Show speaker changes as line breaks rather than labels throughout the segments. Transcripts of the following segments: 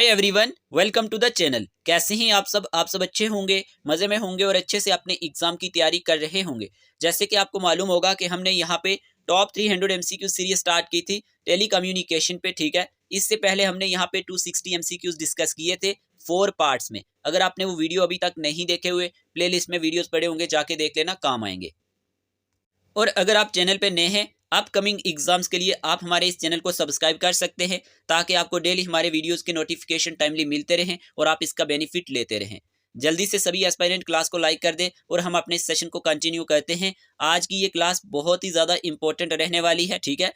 Hi everyone, welcome to the channel. कैसे हैं आप सब अच्छे होंगे, मज़े में होंगे और अच्छे से अपने एग्जाम की तैयारी कर रहे होंगे। जैसे कि आपको मालूम होगा कि हमने यहाँ पे टॉप 300 एमसीक्यू सीरीज स्टार्ट की थी टेली कम्युनिकेशन पे। ठीक है, इससे पहले हमने यहाँ पे 260 एमसीक्यूज डिस्कस किए थे 4 पार्ट्स में। अगर आपने वो वीडियो अभी तक नहीं देखे हुए, प्लेलिस्ट में वीडियोस पड़े होंगे, जाके देख लेना, काम आएंगे। और अगर आप चैनल पे नए हैं, अपकमिंग एग्जाम्स के लिए आप हमारे इस चैनल को सब्सक्राइब कर सकते हैं, ताकि आपको डेली हमारे वीडियोस के नोटिफिकेशन टाइमली मिलते रहें और आप इसका बेनिफिट लेते रहें। जल्दी से सभी एस्पायरेंट क्लास को लाइक कर दें और हम अपने सेशन को कंटिन्यू करते हैं। आज की ये क्लास बहुत ही ज़्यादा इंपॉर्टेंट रहने वाली है। ठीक है,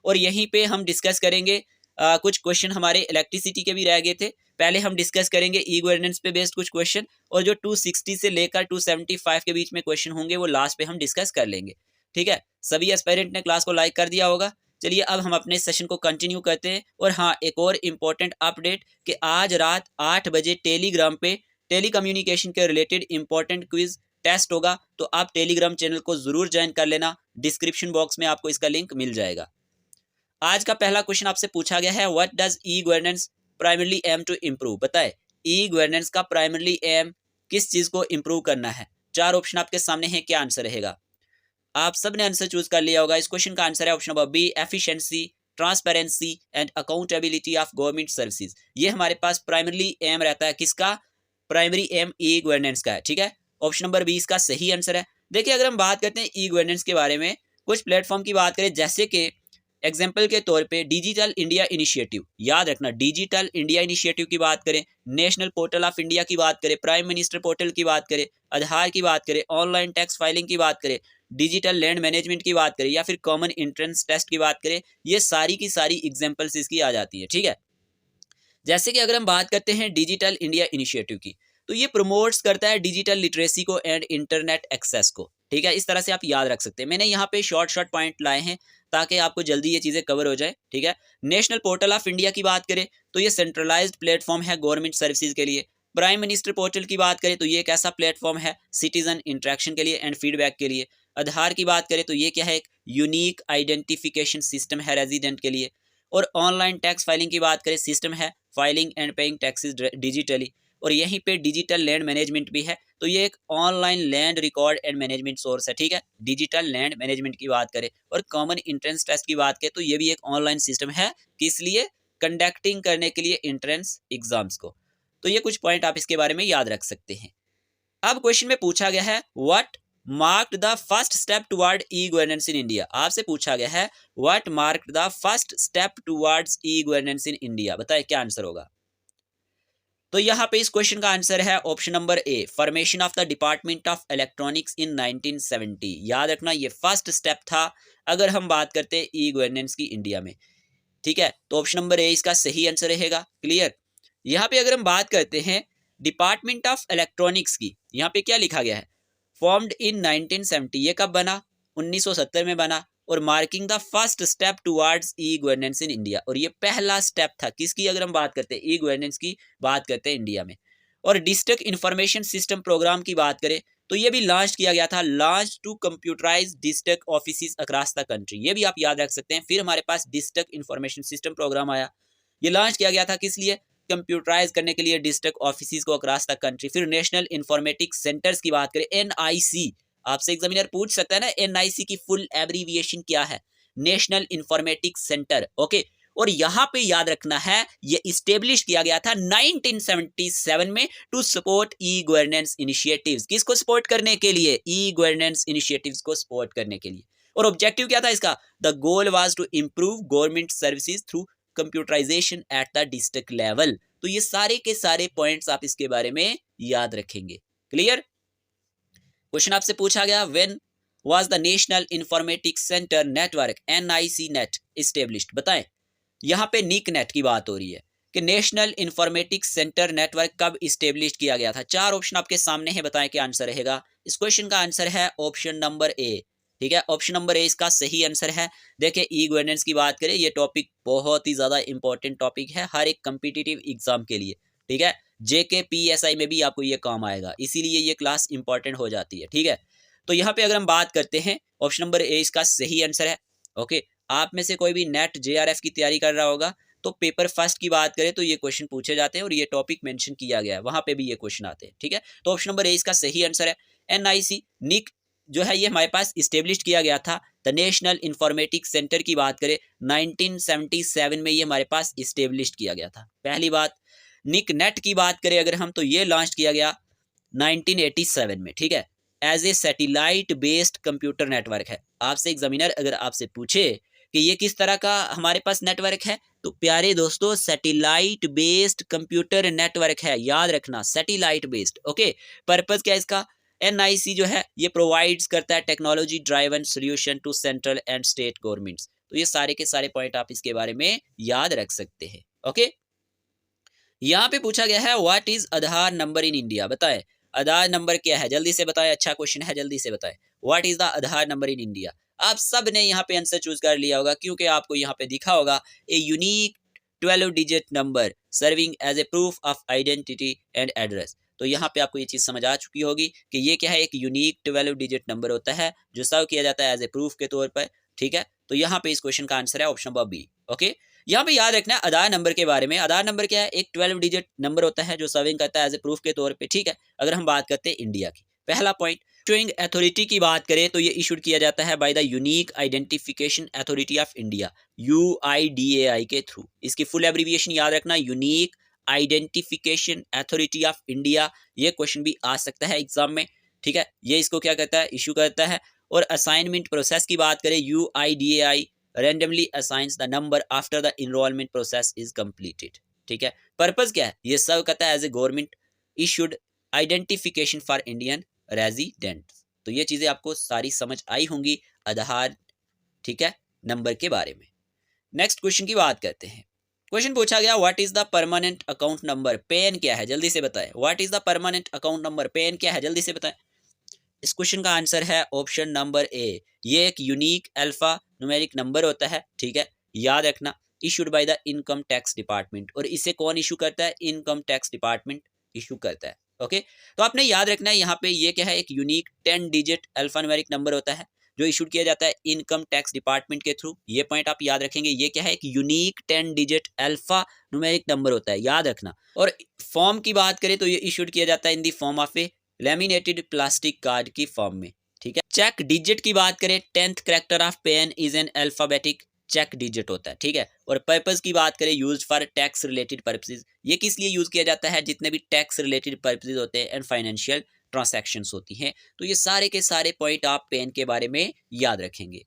और यहीं पर हम डिस्कस करेंगे कुछ क्वेश्चन हमारे इलेक्ट्रिसिटी के भी रह गए थे। पहले हम डिस्कस करेंगे ई गवर्नेंस पे बेस्ड कुछ क्वेश्चन, और जो 260 से लेकर 275 के बीच में क्वेश्चन होंगे वो लास्ट पे हम डिस्कस कर लेंगे। ठीक है, सभी एस्पायरेंट ने क्लास को लाइक कर दिया होगा। चलिए अब हम अपने सेशन को कंटिन्यू करते हैं। और हाँ, एक और इम्पोर्टेंट अपडेट कि आज रात 8 बजे टेलीग्राम पे टेली कम्युनिकेशन के रिलेटेड इंपॉर्टेंट क्विज टेस्ट होगा, तो आप टेलीग्राम चैनल को जरूर ज्वाइन कर लेना। डिस्क्रिप्शन बॉक्स में आपको इसका लिंक मिल जाएगा। आज का पहला क्वेश्चन आपसे पूछा गया है, what does e governance primarily aim to improve. बताए ई गवर्नेंस का प्राइमरली एम किस चीज को इम्प्रूव करना है। 4 ऑप्शन आपके सामने है, क्या आंसर रहेगा। आप सब ने आंसर चूज कर लिया होगा। इस क्वेश्चन का आंसर है option number B, efficiency, transparency and accountability of government services. ये हमारे पास प्राइमरली एम रहता है। किसका प्राइमरी एम? ई गवर्नेंस का है। ठीक है, ऑप्शन नंबर बी इसका सही आंसर है। देखिए, अगर हम बात करते हैं ई गवर्नेंस के बारे में, कुछ प्लेटफॉर्म की बात करें, जैसे कि एग्जाम्पल के तौर पे डिजिटल इंडिया इनिशिएटिव, याद रखना, डिजिटल इंडिया इनिशिएटिव की बात करें, नेशनल पोर्टल ऑफ इंडिया की बात करें, प्राइम मिनिस्टर पोर्टल की बात करें, आधार की बात करें, ऑनलाइन टैक्स फाइलिंग की बात करें, डिजिटल लैंड मैनेजमेंट की बात करें, या फिर कॉमन एंट्रेंस टेस्ट की बात करें, ये सारी की सारी एग्जाम्पल्स इसकी आ जाती है। ठीक है, जैसे कि अगर हम बात करते हैं डिजिटल इंडिया इनिशिएटिव की, तो ये प्रमोट्स करता है डिजिटल लिटरेसी को एंड इंटरनेट एक्सेस को। ठीक है, इस तरह से आप याद रख सकते हैं। मैंने यहाँ पे शॉर्ट पॉइंट लाए हैं ताकि आपको जल्दी ये चीज़ें कवर हो जाए। ठीक है, नेशनल पोर्टल ऑफ इंडिया की बात करें तो ये सेंट्रलाइज्ड प्लेटफॉर्म है गवर्नमेंट सर्विसेज के लिए। प्राइम मिनिस्टर पोर्टल की बात करें तो ये एक ऐसा प्लेटफॉर्म है सिटीजन इंटरेक्शन के लिए एंड फीडबैक के लिए। आधार की बात करें तो ये क्या है, एक यूनिक आइडेंटिफिकेशन सिस्टम है रेजिडेंट के लिए। और ऑनलाइन टैक्स फाइलिंग की बात करें, सिस्टम है filing and paying taxes digitally. और यहीं पे डिजिटल लैंड मैनेजमेंट भी है, तो ये एक online land record and management source है। ठीक है, डिजिटल लैंड मैनेजमेंट की बात करें। और कॉमन एंट्रेंस टेस्ट की बात करें तो ये भी एक ऑनलाइन सिस्टम है, किस लिए, कंडक्टिंग करने के लिए एंट्रेंस एग्जाम्स को। तो ये कुछ पॉइंट आप इसके बारे में याद रख सकते हैं। अब क्वेश्चन में पूछा गया है, what marked the first step toward e governance in India. आपसे पूछा गया है, what marked the first step towards e governance in India. बताए क्या आंसर होगा। तो यहाँ पे इस क्वेश्चन का आंसर है option number A, formation of the department of electronics in 1970। याद रखना, ये फर्स्ट स्टेप था अगर हम बात करते हैं ई गवर्नेंस की इंडिया में। ठीक है, तो ऑप्शन नंबर ए इसका सही आंसर रहेगा। क्लियर। यहाँ पे अगर हम बात करते हैं डिपार्टमेंट ऑफ इलेक्ट्रॉनिक्स की, यहाँ पे क्या लिखा गया है, फॉर्म्ड इन 1970। ये कब बना, 1970 में बना। और marking the first step towards e governance in India, और ये पहला स्टेप था किसकी, अगर हम बात करते हैं ई गवर्नेंस की बात करते हैं इंडिया में। और डिस्ट्रिक्ट इंफॉर्मेशन सिस्टम प्रोग्राम की बात करें तो ये भी लॉन्च किया गया था, launch to computerise district office across the country. ये भी आप याद रख सकते हैं। फिर हमारे पास डिस्ट्रिक्ट इंफॉर्मेशन सिस्टम प्रोग्राम आया, ये लॉन्च किया गया था किस लिए, कंप्यूटराइज करने के लिए डिस्ट्रिक्ट ऑफिस को अक्रॉस द कंट्री। फिर नेशनल इंफॉर्मेटिक्स सेंटर्स की बात करें, एनआईसी, आपसे एग्जामिनर पूछ सकता है ना, एनआईसी की फुल एब्रीविएशन क्या है, नेशनल इंफॉर्मेटिक्स सेंटर। ओके, और यहाँ पे याद रखना है, ये इस्टेब्लिश किया गया था 1977 में to support e governance initiatives. किसको सपोर्ट करने के लिए, ई गवर्नेंस इनिशिएटिव्स को सपोर्ट करने के लिए। और ऑब्जेक्टिव क्या था इसका, the goal was to improve government services through computerisation at the district level. तो ये सारे के सारे पॉइंट्स आप इसके बारे में याद रखेंगे। क्लियर। क्वेश्चन आपसे पूछा गया, when was the national informatics centre network NIC net established. बताएं, यहाँ पे निक नेट की बात हो रही है कि नेशनल इंफॉर्मेटिक्स सेंटर नेटवर्क कब इस्टेब्लिश किया गया था। 4 ऑप्शन आपके सामने है, बताएं क्या आंसर रहेगा। इस क्वेश्चन का आंसर है ऑप्शन नंबर ए। ठीक है, ऑप्शन नंबर ए इसका सही आंसर है। देखिए, ई गवर्नेंस की बात करें, ये टॉपिक बहुत ही ज्यादा इंपॉर्टेंट टॉपिक है हर एक कम्पिटिटिव एग्जाम के लिए। ठीक है, JKPSI में भी आपको ये काम आएगा, इसीलिए ये क्लास इंपॉर्टेंट हो जाती है। ठीक है, तो यहाँ पे अगर हम बात करते हैं, ऑप्शन नंबर ए इसका सही आंसर है। ओके, आप में से कोई भी नेट JRF की तैयारी कर रहा होगा तो पेपर फर्स्ट की बात करें तो ये क्वेश्चन पूछे जाते हैं और ये टॉपिक मेंशन किया गया है, वहां पे भी ये क्वेश्चन आते हैं, ठीक है। तो ऑप्शन नंबर ए इसका सही आंसर है। NIC निक जो है ये हमारे पास इस्टेब्लिश किया गया था। द नेशनल इंफॉर्मेटिक्स सेंटर की बात करें 1977 में ये हमारे पास इस्टेब्लिश किया गया था, पहली बात। निक नेट की बात करें अगर हम, तो ये लॉन्च किया गया 1987 में, ठीक है, as a satellite based computer network है। आपसे एग्जामिनर अगर आपसे पूछे कि ये किस तरह का हमारे पास नेटवर्क है, तो प्यारे दोस्तों सैटेलाइट बेस्ड कंप्यूटर नेटवर्क है, याद रखना सैटेलाइट बेस्ड। ओके, पर्पस क्या है इसका? NIC जो है ये प्रोवाइड्स करता है technology driven solution to central and state governments. तो ये सारे के सारे पॉइंट आप इसके बारे में याद रख सकते हैं। ओके, यहाँ पे पूछा गया है what is Aadhaar number in India, बताएं आधार नंबर क्या है, जल्दी से बताएं, अच्छा क्वेश्चन है, जल्दी से बताएं what is the Aadhaar number in India. आप सब ने यहाँ पे आंसर चूज कर लिया होगा क्योंकि आपको यहाँ पे दिखा होगा a unique 12 digit number serving as a proof of identity and address. तो यहाँ पे आपको ये चीज समझ आ चुकी होगी कि ये क्या है, एक यूनिक 12 डिजिट नंबर होता है जो सर्व किया जाता है एज ए प्रूफ के तौर पर, ठीक है। तो यहाँ पे इस क्वेश्चन का आंसर है ऑप्शन नंबर बी। ओके, यहाँ पे याद रखना है आधार नंबर के बारे में। आधार नंबर क्या है, एक 12 डिजिट नंबर होता है जो सर्विंग करता है एज ए प्रूफ के तौर पे, ठीक है। अगर हम बात करते हैं इंडिया की, पहला पॉइंट इशूइंग अथॉरिटी की बात करें तो ये इशूड किया जाता है by the unique identification authority of India, UIDAI के थ्रू। इसकी फुल एब्रीविएशन याद रखना, unique identification authority of India. ये क्वेश्चन भी आ सकता है एग्जाम में, ठीक है। ये इसको क्या करता है, इशू करता है। और असाइनमेंट प्रोसेस की बात करें, UIDAI randomly assigns the number after the enrollment process is completed, ठीक है। पर्पस क्या है, ये सब कहता है as a government issued identification for Indian residents. तो ये चीजें आपको सारी समझ आई होंगी आधार, ठीक है, नंबर के बारे में। नेक्स्ट क्वेश्चन की बात करते हैं। क्वेश्चन पूछा गया what is the permanent account number, PAN क्या है, जल्दी से बताएं। What is the permanent account number, PAN क्या है, जल्दी से बताएं। इस क्वेश्चन का आंसर है ऑप्शन नंबर ए। ये एक यूनिक अल्फा न्यूमेरिक नंबर होता है, ठीक है, याद रखना। Issued by the income tax department, और इसे कौन इशू करता है, इनकम टैक्स डिपार्टमेंट इशू करता है। ओके, तो आपने याद रखना है यहाँ पे ये क्या है, एक unique 10 digit alpha numeric number होता है जो इशूड किया जाता है इनकम टैक्स डिपार्टमेंट के थ्रू। ये पॉइंट आप याद रखेंगे, ये क्या है, एक unique 10 digit alpha numeric number होता है, याद रखना। और फॉर्म की बात करें तो ये इशूड किया जाता है in the form of a laminated plastic card की फॉर्म में, ठीक है। चेक डिजिट की बात करें, 10th character of PAN is an alphabetic check digit होता है, ठीक है। और पर्पस की बात करें, used for tax related purposes, ये किस लिए यूज किया जाता है, जितने भी टैक्स रिलेटेड पर्पसेस होते हैं एंड फाइनेंशियल ट्रांसैक्शंस होती हैं। तो ये सारे के सारे पॉइंट आप पेन के बारे में याद रखेंगे।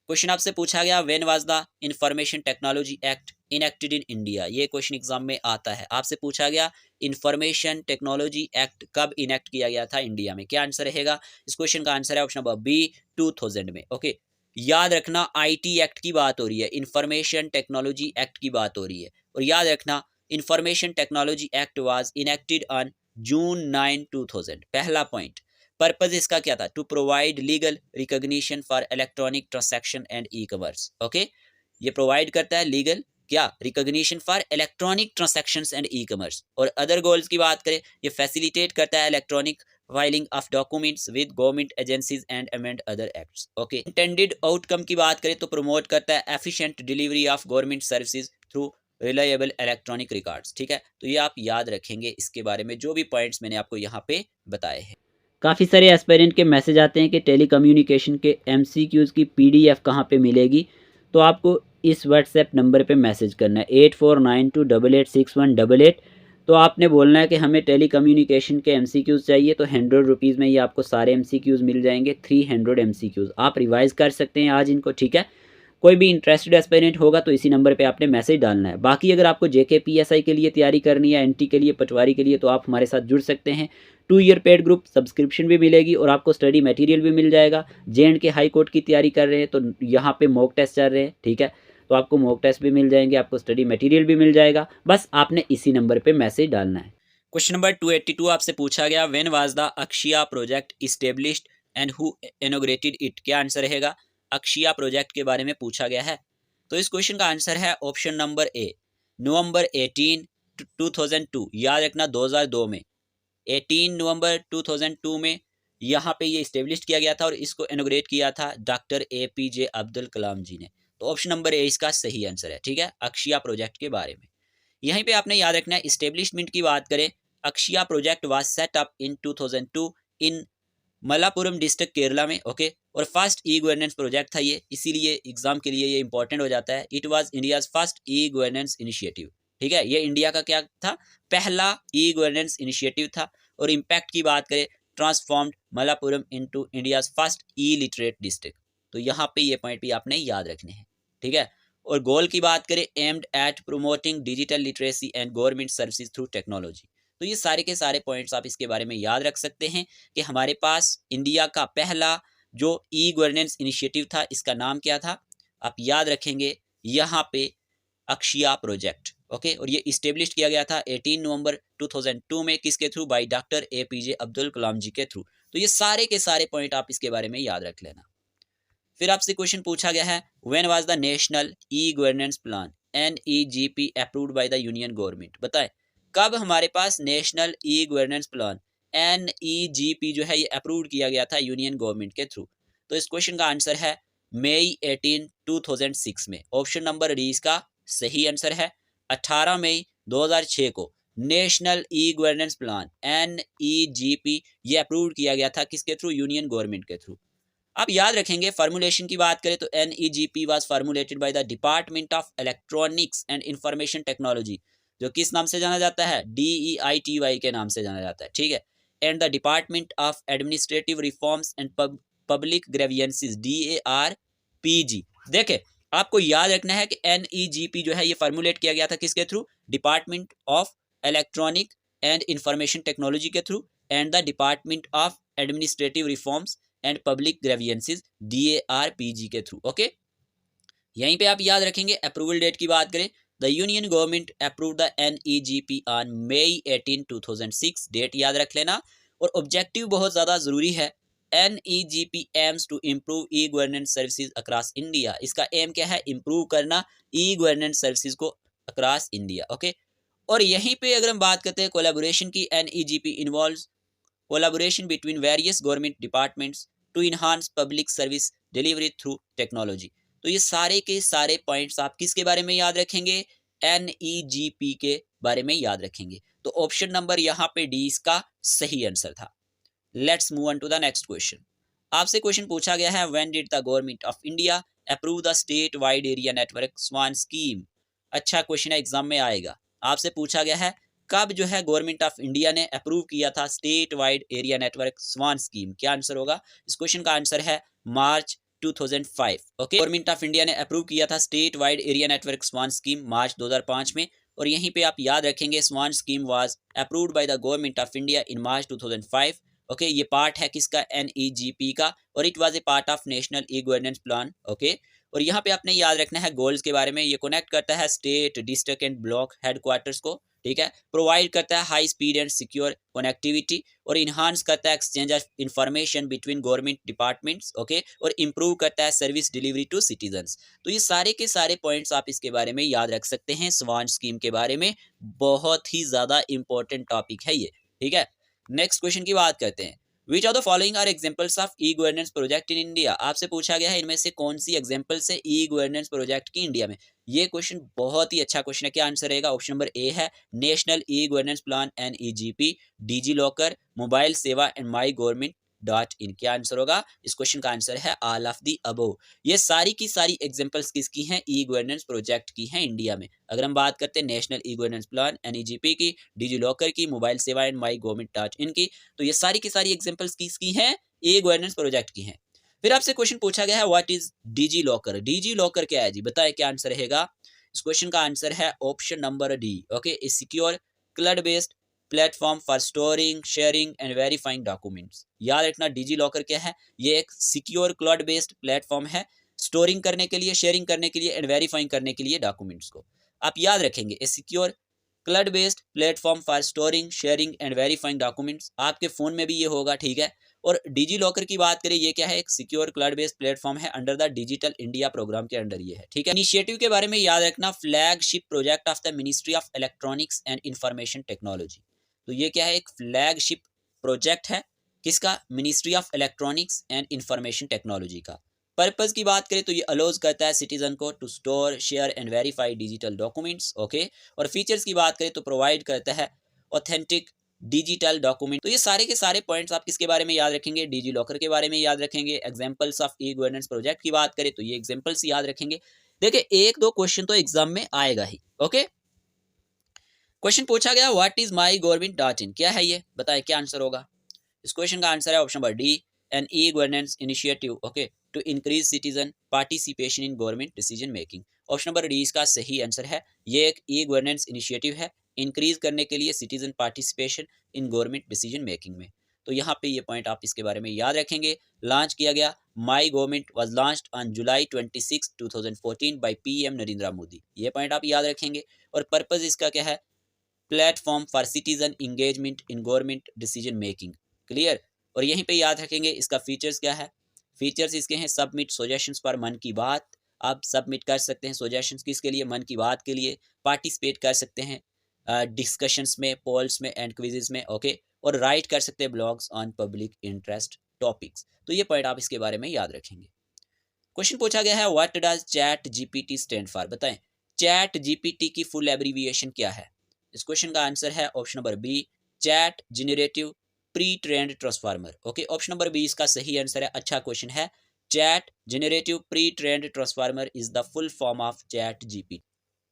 क्वेश्चन आपसे पूछा गया when was the information technology act enacted in India, ये क्वेश्चन एग्जाम में आता है। आपसे पूछा गया इंफॉर्मेशन टेक्नोलॉजी एक्ट कब इनेक्ट किया गया था इंडिया में, क्या आंसर रहेगा। इस क्वेश्चन का आंसर है ऑप्शन नंबर बी, 2000 में। ओके, याद रखना IT एक्ट की बात हो रही है, इंफॉर्मेशन टेक्नोलॉजी एक्ट की बात हो रही है। और याद रखना information technology act was enacted on June 9, 2000। पहला पॉइंट, पर्पज इसका क्या था, to provide legal recognition for electronic transaction and e commerce. Okay, ये प्रोवाइड करता है लीगल क्या, recognition for electronic transactions and e commerce. और अदर गोल्स की बात करें, ये फैसिलिटेट करता है electronic filing of documents with government agencies and amend other acts. Okay, intended outcome की बात करें तो प्रमोट करता है efficient delivery of government services through reliable electronic records, ठीक है। तो ये आप याद रखेंगे इसके बारे में, जो भी पॉइंट्स मैंने आपको यहाँ पे बताए हैं। काफ़ी सारे एस्पायरेंट के मैसेज आते हैं कि टेली कम्युनिकेशन के MCQs की PDF कहाँ पे मिलेगी, तो आपको इस व्हाट्सएप नंबर पे मैसेज करना है 8492886188। तो आपने बोलना है कि हमें टेली कम्युनिकेशन के MCQs चाहिए, तो 100 रुपीज़ में ये आपको सारे MCQs मिल जाएंगे, 300 MCQs। आप रिवाइज़ कर सकते हैं आज इनको, ठीक है। कोई भी इंटरेस्टेड एस्पायरेंट होगा तो इसी नंबर पे आपने मैसेज डालना है। बाकी अगर आपको JK PSI के लिए तैयारी करनी है, NT के लिए, पटवारी के लिए, तो आप हमारे साथ जुड़ सकते हैं। 2 ईयर पेड ग्रुप सब्सक्रिप्शन भी मिलेगी और आपको स्टडी मटेरियल भी मिल जाएगा। JNK हाई कोर्ट की तैयारी कर रहे हैं तो यहाँ पे मॉक टेस्ट चल रहे हैं, ठीक है, तो आपको मॉक टेस्ट भी मिल जाएंगे, आपको स्टडी मटेरियल भी मिल जाएगा। बस आपने इसी नंबर पर मैसेज डालना है। क्वेश्चन नंबर 282 आपसे पूछा गया when was the Akshaya project established and who inaugurated it, क्या आंसर रहेगा। अक्षया प्रोजेक्ट के बारे में पूछा गया है, तो इस क्वेश्चन का आंसर है ऑप्शन नंबर ए, नवंबर 18, 2002। याद रखना 2002 में, 18 नवंबर 2002 में यहाँ पे ये इस्टेब्लिश किया गया था और इसको इनॉग्रेट किया था डॉक्टर APJ अब्दुल कलाम जी ने। तो ऑप्शन नंबर ए इसका सही आंसर है। ठीक है, अक्षया प्रोजेक्ट के बारे में। यहीं पे आपने याद रखना है, इस्टेब्लिशमेंट की बात करें, Akshaya project was set up in 2002 in Malappuram district Kerala में। ओके, और फर्स्ट ई गवर्नेंस प्रोजेक्ट था ये, इसीलिए एग्जाम के लिए ये इंपॉर्टेंट हो जाता है। It was India's first E governance initiative. ठीक है, ये इंडिया का क्या था, पहला ई गवर्नेंस इनिशिएटिव था। और इम्पैक्ट की बात करें, transformed Malappuram into India's first e literate district. तो यहाँ पे ये पॉइंट भी आपने याद रखने हैं। ठीक है, और गोल की बात करें, aimed at promoting digital literacy and government services through technology. तो ये सारे के सारे पॉइंट्स आप इसके बारे में याद रख सकते हैं कि हमारे पास इंडिया का पहला जो ई गवर्नेंस इनिशिएटिव था, इसका नाम क्या था, आप याद रखेंगे यहाँ पे अक्षया प्रोजेक्ट। ओके, और ये इस्टेब्लिश किया गया था 18 नवंबर 2002 में, किसके through, by doctor APJ Abdul Kalam ji के थ्रू। तो ये सारे के सारे पॉइंट आप इसके बारे में याद रख लेना। फिर आपसे क्वेश्चन पूछा गया है, when was the national e governance plan NEGP approved by the union government. बताएं कब हमारे पास national e governance plan NEGP जो है ये अप्रूव किया गया था यूनियन गवर्नमेंट के थ्रू। तो इस क्वेश्चन का आंसर है मई 18, 2006 में। ऑप्शन नंबर डी इसका सही आंसर है। 18 मई 2006 को national e governance plan NEGP ये अप्रूव किया गया था, किसके थ्रू, यूनियन गवर्नमेंट के थ्रू। आप याद रखेंगे, फार्मूलेशन की बात करें तो NEGP was formulated by the department of electronics and information technology, जो किस नाम से जाना जाता है, DEITY के नाम से जाना जाता है। ठीक है, and the department of administrative reforms and public grievances DARPG। देखे, आपको याद रखना है कि NEGP जो है ये फार्मूलेट किया गया था किसके through, department of electronic and information technology के through, and the department of administrative reforms and public grievances DARPG के थ्रू। ओके, यहीं पे आप याद रखेंगे। अप्रूवल डेट की बात करें, the union government approve the NEGP on May 18, 2006। Date याद रख लेना। और ऑब्जेक्टिव बहुत ज़्यादा ज़रूरी है। NEGP aims to improve e governance services across India. इसका एम क्या है, इम्प्रूव करना ई गवर्नेंस सर्विसेज को अक्रॉस इंडिया। ओके, और यहीं पे अगर हम बात करते हैं कोलैबोरेशन की, NEGP involves collaboration between various government departments to enhance public service delivery through technology। तो ये सारे के सारे पॉइंट्स आप किसके बारे में याद रखेंगे, NEGP के बारे में याद रखेंगे। तो ऑप्शन नंबर यहाँ पे डी इसका सही आंसर था। Let's move on to the next question. आपसे क्वेश्चन पूछा गया है, when did the government of India approve the state wide area network स्वान स्कीम। अच्छा क्वेश्चन है, एग्जाम में आएगा। आपसे पूछा गया है, कब जो है गवर्नमेंट ऑफ इंडिया ने अप्रूव किया था स्टेट वाइड एरिया नेटवर्क स्वान स्कीम। क्या आंसर होगा, इस क्वेश्चन का आंसर है March 2005। Okay, government of India ने अप्रूव किया था स्टेट वाइड एरिया नेटवर्क स्वान स्कीम मार्च 2005 में। और यहीं पे आप याद रखेंगे, स्वान scheme was approved by the government of India in March 2005। Okay, ये पार्ट है किसका, NEGP का, और it was a part of national e governance plan. Okay, और यहाँ पे आपने याद रखना है गोल्स के बारे में। ये कनेक्ट करता है state, district and block headquarters को। ठीक है, प्रोवाइड करता है high speed and secure connectivity, और इन्हांस करता है exchange of information between government departments. Okay, और इम्प्रूव करता है सर्विस डिलीवरी टू सिटीजन्स। तो ये सारे के सारे पॉइंट्स आप इसके बारे में याद रख सकते हैं। स्वान स्कीम के बारे में बहुत ही ज्यादा इंपॉर्टेंट टॉपिक है ये। ठीक है, नेक्स्ट क्वेश्चन की बात करते हैं। Which of the following are examples of e governance project in India. आपसे पूछा गया है, इनमें से कौन सी एग्जांपल्स है ई गवर्नेंस प्रोजेक्ट की इंडिया में। ये क्वेश्चन बहुत ही अच्छा क्वेश्चन है। क्या आंसर रहेगा, ऑप्शन नंबर ए है national e governance plan NEGP, digi locker, mobile सेवा एंड माई गवर्नमेंट .in। क्या आंसर होगा, इस क्वेश्चन का आंसर है ऑल ऑफ दी अबव। ये सारी की सारी एग्जांपल्स किसकी हैं, ई गवर्नेंस प्रोजेक्ट की हैं इंडिया में। अगर हम बात करते हैं national e governance plan NEGP की, डिजी लॉकर की, मोबाइल सेवा एंड माई गवर्नमेंट .in की, तो ये सारी की सारी एग्जांपल्स किसकी हैं, ई गवर्नेंस प्रोजेक्ट की हैं। फिर आपसे क्वेश्चन पूछा गया है, what is DigiLocker. DigiLocker क्या है जी, बताए क्या आंसर रहेगा। इस क्वेश्चन का आंसर है option number D. Okay, A secure cloud based platform for storing, sharing and verifying documents. याद रखना, डिजी लॉकर क्या है, ये एक सिक्योर क्लाउड बेस्ड प्लेटफॉर्म है, स्टोरिंग करने के लिए, शेयरिंग करने के लिए एंड वेरीफाइंग करने के लिए डॉक्यूमेंट्स को। आप याद रखेंगे, ए secure cloud based platform for storing, sharing and verifying documents. आपके फोन में भी ये होगा। ठीक है, और डिजी लॉकर की बात करें, ये क्या है, एक सिक्योर क्लाउड बेस्ड प्लेटफॉर्म है under the digital India programme के अंडर ये है। ठीक है, इनिशिएटिव के बारे में याद रखना, flagship project of the ministry of electronics and information technology. तो ये क्या है, एक फ्लैगशिप प्रोजेक्ट है किसका, ministry of electronics and information technology का। पर्पस की बात करें तो ये अलोज करता है सिटीजन को to store, share and verify digital documents, okay. और फीचर्स की बात करें तो प्रोवाइड करता है ऑथेंटिक डिजिटल डॉक्यूमेंट। तो ये सारे के सारे पॉइंट्स आप किसके बारे में याद रखेंगे? डिजी लॉकर के बारे में याद रखेंगे। Examples of e governance project की बात करें तो ये एग्जांपल्स याद रखेंगे। देखिए एक दो क्वेश्चन तो एग्जाम में आएगा ही, ओके। क्वेश्चन पूछा गया what is my government dot in, क्या है ये, बताए क्या आंसर होगा। इस क्वेश्चन का आंसर है option number D, an e governance initiative, okay, to increase citizen participation in government decision making. Option number D इसका सही आंसर है। ये एक ई गवर्नेंस इनिशिएटिव है इंक्रीज करने के लिए citizen participation in government decision making में। तो यहाँ पे ये पॉइंट आप इसके बारे में याद रखेंगे। लॉन्च किया गया, my government was launched on July 26, 2014 by PM Narendra Modi. ये पॉइंट आप याद रखेंगे। और पर्पज इसका क्या है? Platform for citizen engagement in government decision making, clear. और यहीं पे याद रखेंगे इसका फीचर्स क्या है। फीचर्स इसके हैं सबमिट सजेशंस फॉर मन की बात, आप सबमिट कर सकते हैं सजेशंस किसके लिए? मन की बात के लिए। पार्टिसिपेट कर सकते हैं डिस्कशंस में, पोल्स में एंड क्विजेज में, ओके। और राइट कर सकते हैं blogs on public interest topics. तो ये पॉइंट आप इसके बारे में याद रखेंगे। क्वेश्चन पूछा गया है what does ChatGPT stand for, बताएं चैट जीपीटी की फुल एब्रीविएशन क्या है। इस क्वेश्चन का आंसर है option number B, chat generative pre trained transformer, okay. Option number B इसका सही आंसर है। अच्छा क्वेश्चन है। Chat generative pre trained transformer is the full form of ChatGPT.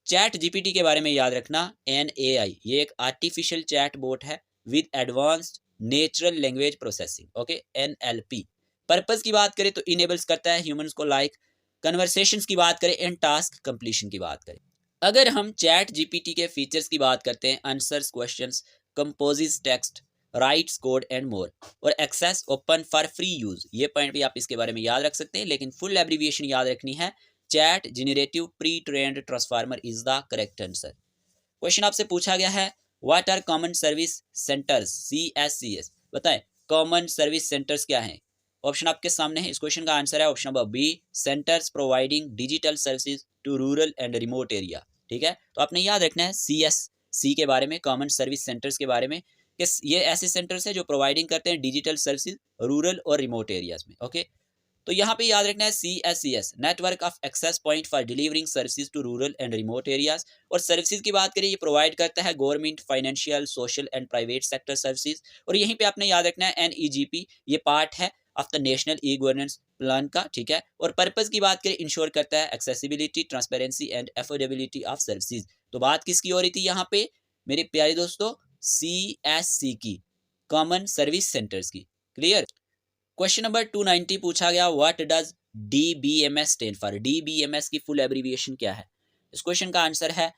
ChatGPT के बारे में याद रखना, NAI ये एक आर्टिफिशियल चैट बोट है with advanced natural language processing, okay, NLP। Purpose की बात करें तो इनेबल्स करता है ह्यूमंस को लाइक कन्वर्सेशंस की बात करें एंड टास्क कंप्लीशन की बात करें। अगर हम चैट जीपीटी के फीचर्स की बात करते हैं, answers questions, composes text, writes code and more, और access open for free use. ये पॉइंट भी आप इसके बारे में याद रख सकते हैं, लेकिन फुल एब्रीविएशन याद रखनी है। Chat generative pre trained transformer is the correct answer. Question आपसे पूछा गया है what are common service centres, CSCS, बताएं कॉमन सर्विस सेंटर्स क्या हैं। ऑप्शन आपके सामने है। इस क्वेश्चन का आंसर है option number B, centres providing digital services to rural and remote area, ठीक है। तो आपने याद रखना है CSC के बारे में, कॉमन सर्विस सेंटर्स के बारे में, कि ये ऐसे सेंटर्स हैं जो प्रोवाइडिंग करते हैं डिजिटल सर्विसेज रूरल और रिमोट एरियाज में, ओके। तो यहाँ पे याद रखना है CSCS, network of access point for delivering services to rural and remote areas. और सर्विसेज की बात करें, ये प्रोवाइड करता है government, financial, social and private sector services. और यहीं पे आपने याद रखना है NEGP, ये पार्ट है of the national e governance plan का, ठीक है। और पर्पस की बात करें, इंश्योर करता है accessibility, transparency and affordability of services. तो बात किसकी हो रही थी यहाँ पे मेरे प्यारे दोस्तों? CSC की, कॉमन सर्विस सेंटर्स की, क्लियर। क्वेश्चन नंबर 290 पूछा गया what does DBMS stand for. DBMS की फुल एब्रीविएशन क्या है। इस क्वेश्चन का आंसर है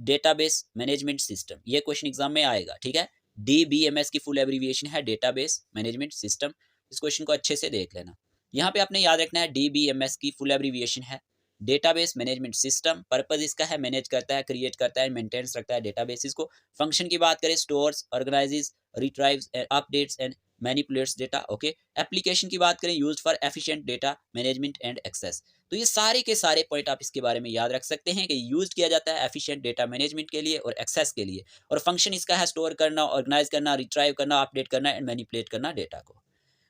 डेटाबेस मैनेजमेंट सिस्टम। ये क्वेश्चन एग्जाम में आएगा, ठीक है। DBMS की फुल एब्रीविएशन है डेटाबेस मैनेजमेंट सिस्टम। इस क्वेश्चन को अच्छे से देख लेना। यहाँ पे आपने याद रखना है DBMS की फुल एब्रीविएशन है डेटाबेस मैनेजमेंट सिस्टम। पर्पज इसका है मैनेज करता है, क्रिएट करता है, मेंटेन्स रखता है डेटाबेसेस को। फंक्शन की बात करें, stores, organises, retrieves, updates and manipulates data, okay. Application की बात करें, used for efficient data management and access. तो ये सारे के सारे पॉइंट आप इसके बारे में याद रख सकते हैं कि यूज किया जाता है एफिशिएंट डेटा मैनेजमेंट के लिए और एक्सेस के लिए। और फंक्शन इसका है स्टोर करना, ऑर्गेनाइज करना, रिट्राइव करना, अपडेट करना एंड मैनिपुलेट करना डेटा को।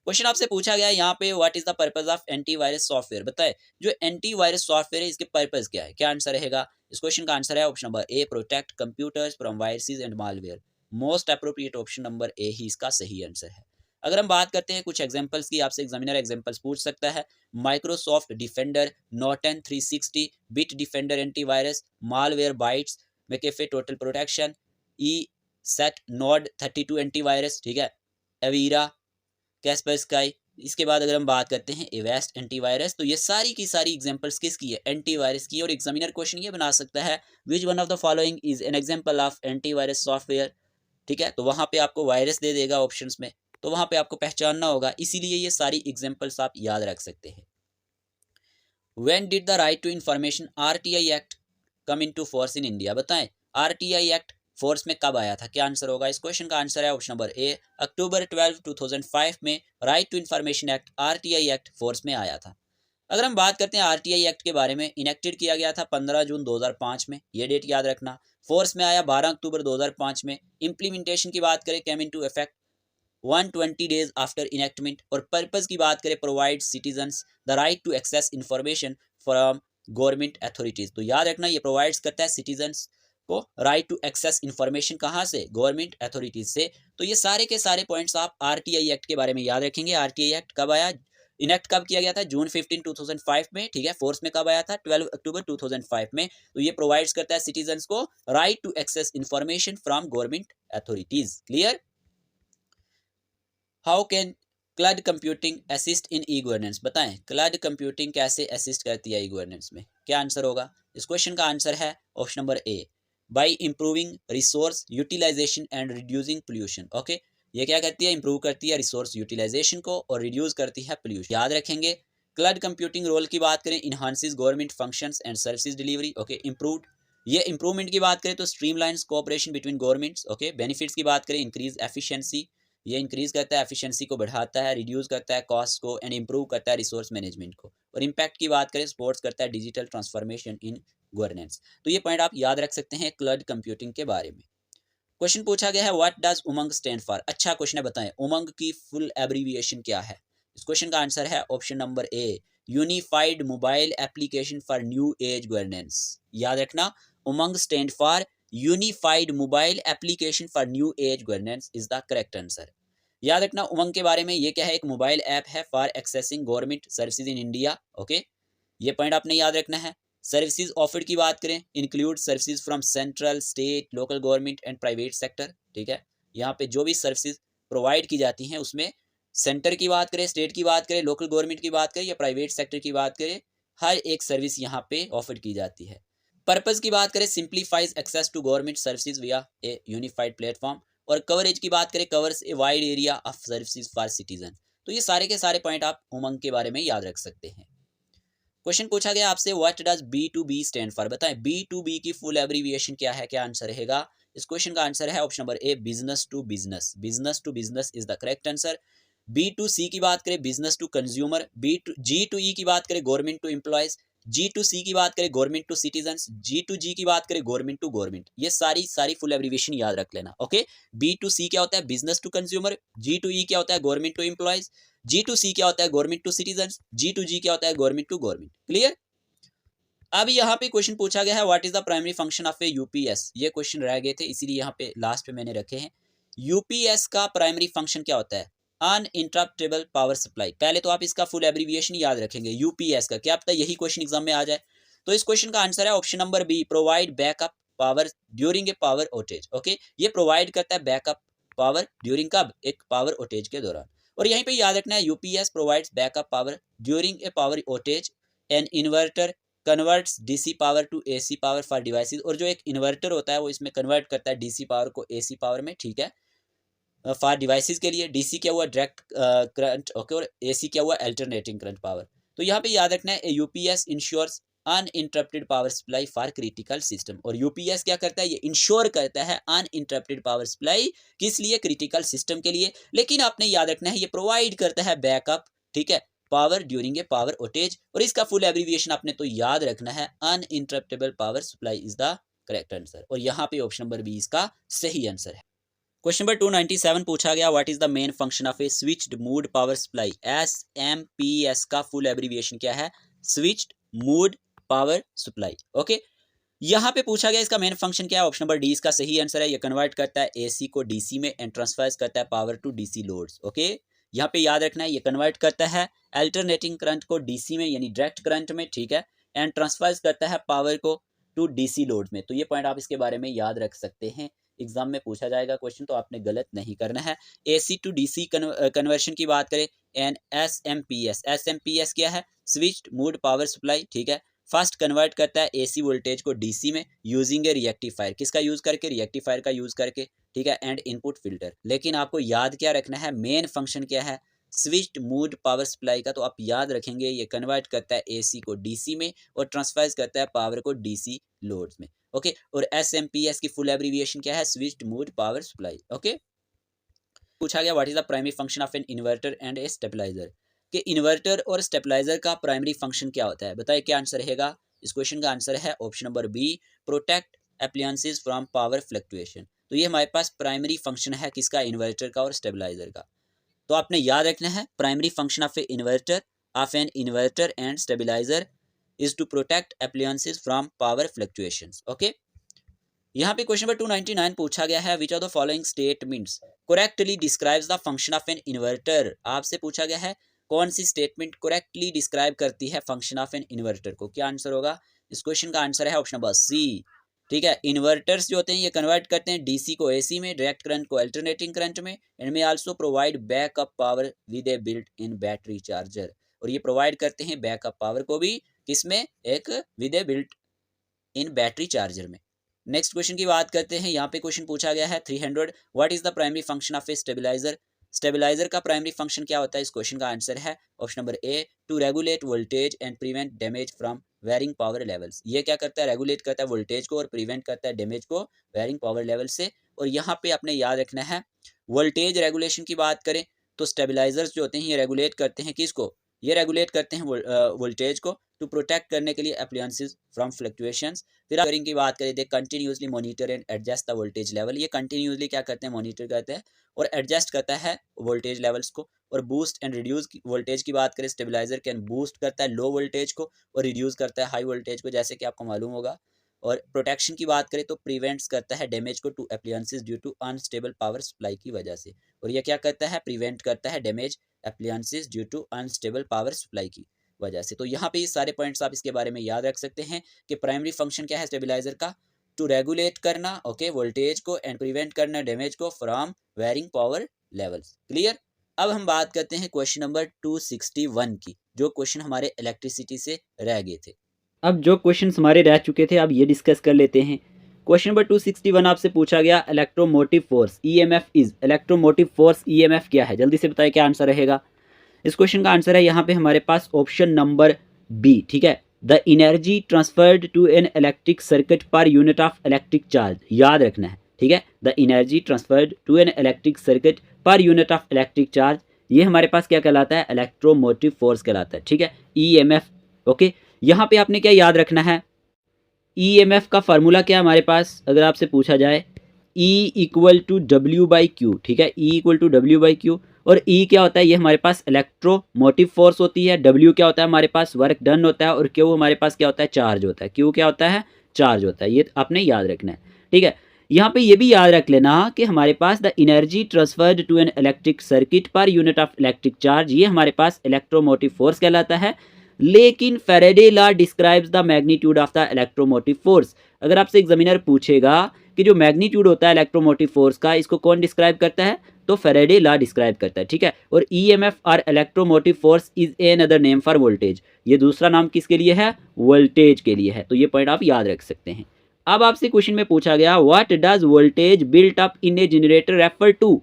क्वेश्चन आपसे पूछा गया है यहाँ पे what is the purpose of antivirus software, बताए जो एंटीवायरस सॉफ्टवेयर है इसके पर्पज क्या है, क्या आंसर रहेगा। इस क्वेश्चन का आंसर है option number A, protect computers from viruses and malware. Most appropriate option number A ही इसका सही आंसर है। अगर हम बात करते हैं कुछ एग्जांपल्स की, आपसे एग्जामिनर एग्जांपल्स पूछ सकता है। Microsoft Defender, Norton 360, Bitdefender antivirus, Malwarebytes, McAfee total protection, ESET NOD 32 antivirus, ठीक है, एवीरा, कैस्पर स्काई। इसके बाद अगर हम बात करते हैं एवेस्ट एंटीवायरस, तो ये सारी की सारी एग्जांपल्स किसकी है? एंटीवायरस की। और एग्जामिनर क्वेश्चन ये बना सकता है which one of the following is an example of antivirus software, ठीक है। तो वहां पे आपको वायरस दे देगा ऑप्शंस में, तो वहां पे आपको पहचानना होगा, इसीलिए ये सारी एग्जांपल्स आप याद रख सकते हैं। When did the right to information RTI act come into force in India, बताएं RTI एक्ट फोर्स में कब आया था, क्या आंसर होगा। इस क्वेश्चन का आंसर है ऑप्शन नंबर ए, अक्टूबर 12, 2005 में right to information act RTI act force में आया था। अगर हम बात करते हैं RTI एक्ट के बारे में, इनेक्टेड किया गया था 15 जून 2005 में, ये डेट याद रखना। फोर्स में आया 12 अक्टूबर 2005 में। इम्प्लीमेंटेशन की बात करें, came into effect 120 days after enactment. और पर्पस की बात करें, provide citizens the right to access information from government authorities. तो याद रखना ये प्रोवाइड्स करता है सिटीजन्स को राइट टू एक्सेस इंफॉर्मेशन, कहाँ से, गवर्नमेंट अथॉरिटीज से। तो ये सारे के सारे पॉइंट्स आप आरटीआई एक्ट के बारे में याद रखेंगे। आरटीआई एक्ट कब आया, इनेक्ट कब किया गया था, जून 15 2005 में, ठीक है। फोर्स में कब आया था, 12 अक्टूबर 2005 में। तो ये प्रोवाइड्स करता है सिटीजन्स को right to access information from government authorities. Clear. How can cloud computing assist in e governance, बताएं क्लाउड कंप्यूटिंग कैसे असिस्ट करती है ई गवर्नेंस में। क्या आंसर होगा इस क्वेश्चन का, आंसर है option number A, by improving resource utilisation and reducing pollution. Okay, ये क्या करती है, इंप्रूव करती है रिसोर्स यूटिलाइजेशन को और रिड्यूस करती है पोल्यूशन। याद रखेंगे क्लाउड कंप्यूटिंग रोल की बात करें, enhances government functions and services delivery. Okay, improved, ये इंप्रूवमेंट की बात करें तो streamlines cooperation between governments. Okay, benefits की बात करें, इंक्रीज एफिशिएंसी, ये इंक्रीज करता है एफिशिएंसी को, बढ़ाता है, रिड्यूस करता है कॉस्ट को एंड इंप्रूव करता है रिसोर्स मैनेजमेंट को। और इम्पैक्ट की बात करें, सपोर्ट्स करता है डिजिटल ट्रांसफॉर्मेशन इन गवर्नेंस। तो ये पॉइंट आप याद रख सकते हैं क्लाउड कंप्यूटिंग के बारे में। क्वेश्चन पूछा गया है what does Umang stand for. अच्छा क्वेश्चन है, बताएं उमंग की फुल एब्रीविएशन क्या है। इस क्वेश्चन का आंसर है option number A, unified mobile application for new age governance. याद रखना UMANG stand for unified mobile application for new age governance is the correct answer. याद रखना उमंग के बारे में, ये क्या है, एक मोबाइल ऐप है for accessing government services in India. Okay, ये पॉइंट आपने याद रखना है। सर्विसेज ऑफर्ड की बात करें, include services from central, state, local government and private sector. ठीक है, यहाँ पे जो भी सर्विसेज प्रोवाइड की जाती हैं उसमें सेंटर की बात करें, स्टेट की बात करें, लोकल गवर्नमेंट की बात करें या प्राइवेट सेक्टर की बात करें, हर एक सर्विस यहाँ पे ऑफर की जाती है। पर्पज की बात करें, simplifies access to government services via a unified platform. और कवरेज की बात करें, covers a wide area of services for citizen. तो ये सारे के सारे पॉइंट आप उमंग के बारे में याद रख सकते हैं। क्वेश्चन पूछा गया आपसे what does B2B stand for, बताएं B2B की फुल एब्रीविएशन क्या है। क्या आंसर रहेगा इस क्वेश्चन का, आंसर है option number A, business to business. Business to business is the correct answer. B2C की बात करें, बिजनेस टू कंज्यूमर। G2E की बात करें, गवर्नमेंट टू एम्प्लॉयज। G2C की बात करें, गवर्नमेंट टू सिटीजन्स। G2G की बात करें, गवर्नमेंट टू गवर्नमेंट। ये सारी फुल एब्रीविएशन याद रख लेना। ओके, B2C क्या होता है, बिजनेस टू कंज्यूमर। G2E क्या होता है, गवर्नमेंट टू एम्प्लॉयज। G2C क्या होता है, गवर्नमेंट टू सिटीजन्स। G2G क्या होता है, गवर्नमेंट टू गवर्नमेंट। क्लियर। अब यहाँ पे क्वेश्चन पूछा गया है what is the primary function of A UPS. ये क्वेश्चन रह गए थे इसीलिए यहाँ पे लास्ट पे मैंने रखे हैं। यूपीएस का प्राइमरी फंक्शन क्या होता है, अनइंटरप्टेबल पावर सप्लाई। पहले तो आप इसका फुल एब्रीविएशन याद रखेंगे यूपीएस का, क्या पता यही क्वेश्चन एग्जाम में आ जाए। तो इस क्वेश्चन का आंसर है option number B, provide backup power during a power outage. Okay, ये प्रोवाइड करता है बैकअप पावर ड्यूरिंग कब, एक पावर ओटेज के दौरान। और यहीं पे याद रखना है UPS provides backup power during a power outage. An inverter converts DC power to AC power for devices. और जो एक इन्वर्टर होता है वो इसमें कन्वर्ट करता है डीसी पावर को एसी पावर में। ठीक है, फॉर डिवाइसेस के लिए डीसी क्या हुआ, डायरेक्ट करंट। ओके, और एसी क्या हुआ, अल्टरनेटिंग करंट पावर। तो यहाँ पे याद रखना है UPS ensures uninterrupted power supply for critical system. और यूपीएस क्या करता है, ये इंश्योर करता है अनइंटरप्टेड पावर सप्लाई, किस लिए, क्रिटिकल सिस्टम के लिए। लेकिन आपने याद रखना है ये प्रोवाइड करता है बैकअप, ठीक है, पावर ड्यूरिंग ए पावर ओटेज। और इसका फुल एब्रीविएशन आपने तो याद रखना है, uninterruptible power supply is the correct answer. और यहाँ पे ऑप्शन नंबर बी इसका सही आंसर है। क्वेश्चन नंबर 297 पूछा गया what is the main function of A switched mode power supply. SMPS का फुल एब्रीविएशन क्या है, switched mode power supply. Okay, यहाँ पे पूछा गया इसका मेन फंक्शन क्या है, ऑप्शन नंबर डी इसका सही आंसर है। ये कन्वर्ट करता है एसी को डीसी में एंड ट्रांसफर करता है power to DC loads. Okay, यहाँ पे याद रखना है ये कन्वर्ट करता है अल्टरनेटिंग करंट को डीसी में यानी डायरेक्ट करंट में। ठीक है, एंड ट्रांसफर करता है पावर को टू डीसी लोड में। तो ये पॉइंट आप इसके बारे में याद रख सकते हैं, एग्जाम में पूछा जाएगा क्वेश्चन, तो आपने गलत नहीं करना है। एसी टू डीसी कन्वर्शन की बात करें, एन एसएमपीएस क्या है, स्विच्ड मोड पावर सप्लाई। ठीक है, फर्स्ट कन्वर्ट करता है एसी वोल्टेज को डीसी में यूजिंग ए रिएक्टिफायर, किसका यूज करके, रिएक्टिफायर का यूज करके। ठीक है, एंड इनपुट फिल्टर। लेकिन आपको याद क्या रखना है, मेन फंक्शन क्या है स्विच्ड मोड पावर सप्लाई का, तो आप याद रखेंगे ये कन्वर्ट करता है एसी को डीसी में और ट्रांसफर करता है पावर को डीसी लोड्स में। ओके, और एसएमपीएस की फुल एब्रीविएशन क्या है, switched mode power supply. Okay, पूछा गया what is the primary function of an inverter and a stabiliser, कि इन्वर्टर और स्टेबलाइजर का प्राइमरी फंक्शन क्या होता है। बताइए क्या आंसर रहेगा इस क्वेश्चन का, आंसर है option number B, protect appliances from power fluctuation. तो ये हमारे पास प्राइमरी फंक्शन है किसका, इन्वर्टर का और स्टेबलाइजर का। तो आपने याद रखना है primary function of an inverter and stabiliser is to protect appliances from power fluctuations. Okay, यहाँ पे क्वेश्चन नंबर 299 पूछा गया है, which of the following statements correctly describes the function of an inverter. आपसे पूछा गया है कौन सी स्टेटमेंट करेक्टली डिस्क्राइब करती है फंक्शन ऑफ एन इन्वर्टर को। क्या आंसर होगा इस क्वेश्चन का? आंसर है ऑप्शन नंबर सी। ठीक है, इन्वर्टर्स जो होते हैं ये कन्वर्ट करते हैं डीसी को एसी में, डायरेक्ट करंट को अल्टरनेटिंग करंट में, एंड में also provide backup power with A built in battery charger. और ये प्रोवाइड करते हैं बैकअप पावर को भी किसमें, एक with A built in battery charger में। नेक्स्ट क्वेश्चन की बात करते हैं। यहाँ पे क्वेश्चन पूछा गया है 300, what is the primary function of a stabiliser. Stabiliser का प्राइमरी फंक्शन क्या होता है? इस क्वेश्चन का आंसर है option number A, to regulate voltage and prevent damage from varying power levels. ये क्या करता है? रेगुलेट करता है वोल्टेज को और प्रिवेंट करता है डैमेज को वेरिंग पावर लेवल से। और यहाँ पे आपने याद रखना है वोल्टेज रेगुलेशन की बात करें तो स्टेबलाइजर्स जो होते हैं ये रेगुलेट करते हैं किसको? ये रेगुलेट करते हैं वोल्टेज को टू प्रोटेक्ट करने के लिए अप्लायंसेस फ्रॉम फ्लक्चुएशंस। फिर अगर की बात करें, they continuously monitor and adjust the voltage level. ये कंटिन्यूसली क्या करते हैं? मॉनिटर करते हैं और एडजस्ट करता है वोल्टेज लेवल्स को। और बूस्ट एंड रिड्यूस वोल्टेज की बात करें, स्टेबलाइजर कैन बूस्ट करता है लो वोल्टेज को और रिड्यूस करता है हाई वोल्टेज को, जैसे कि आपको मालूम होगा। और प्रोटेक्शन की बात करें तो प्रिवेंट्स करता है डैमेज को to appliances due to unstable power supply की वजह से। और ये क्या करता है? प्रिवेंट करता है damage appliances due to unstable power supply की वजह से। तो यहाँ पे ये सारे पॉइंट्स आप इसके बारे में याद रख सकते हैं कि प्राइमरी फंक्शन क्या है स्टेबलाइजर का? टू रेगुलेट करना ओके वोल्टेज को एंड प्रिवेंट करना डैमेज को from varying power levels. Clear. अब हम बात करते हैं क्वेश्चन नंबर 261 की, जो क्वेश्चन हमारे इलेक्ट्रिसिटी से रह गए थे। अब जो क्वेश्चन हमारे रह चुके थे अब ये डिस्कस कर लेते हैं। क्वेश्चन नंबर 261 आपसे पूछा गया electromotive force EMF is. Electromotive force EMF क्या है? जल्दी से बताइए क्या आंसर रहेगा। इस क्वेश्चन का आंसर है यहाँ पे हमारे पास ऑप्शन नंबर बी। ठीक है, the energy transferred to an electric circuit per unit of electric charge. याद रखना है, ठीक है, the energy transferred to an electric circuit per unit of electric charge, ये हमारे पास क्या कहलाता है? इलेक्ट्रोमोटिव फोर्स कहलाता है। ठीक है, ईएमएफ। ओके, यहाँ पे आपने क्या याद रखना है? ईएमएफ का फार्मूला क्या है हमारे पास? अगर आपसे पूछा जाए E equal to W by Q. ठीक है, E equal to W by Q. और E क्या होता है? ये हमारे पास इलेक्ट्रोमोटिव फोर्स होती है। W क्या होता है? हमारे पास वर्क डन होता है। और Q हमारे पास क्या होता है? चार्ज होता है। Q क्या होता है? चार्ज होता है। ये आपने याद रखना है। ठीक है, यहाँ पे ये भी याद रख लेना कि हमारे पास the energy transferred to an electric circuit per unit of electric charge, ये हमारे पास इलेक्ट्रोमोटिव फोर्स कहलाता है। लेकिन Faraday law describes the magnitude of the electromotive force. अगर आपसे एग्जामिनर पूछेगा कि जो मैग्नीट्यूड होता है इलेक्ट्रोमोटिव फोर्स का, इसको कौन डिस्क्राइब करता है? तो फैराडे लॉ डिस्क्राइब करता है। ठीक है, और ईएमएफ और electromotive force is an other name for voltage. ये दूसरा नाम किसके लिए है? वोल्टेज के लिए है। तो ये पॉइंट आप याद रख सकते हैं। अब आपसे क्वेश्चन में पूछा गया what does voltage built up in a generator refer to,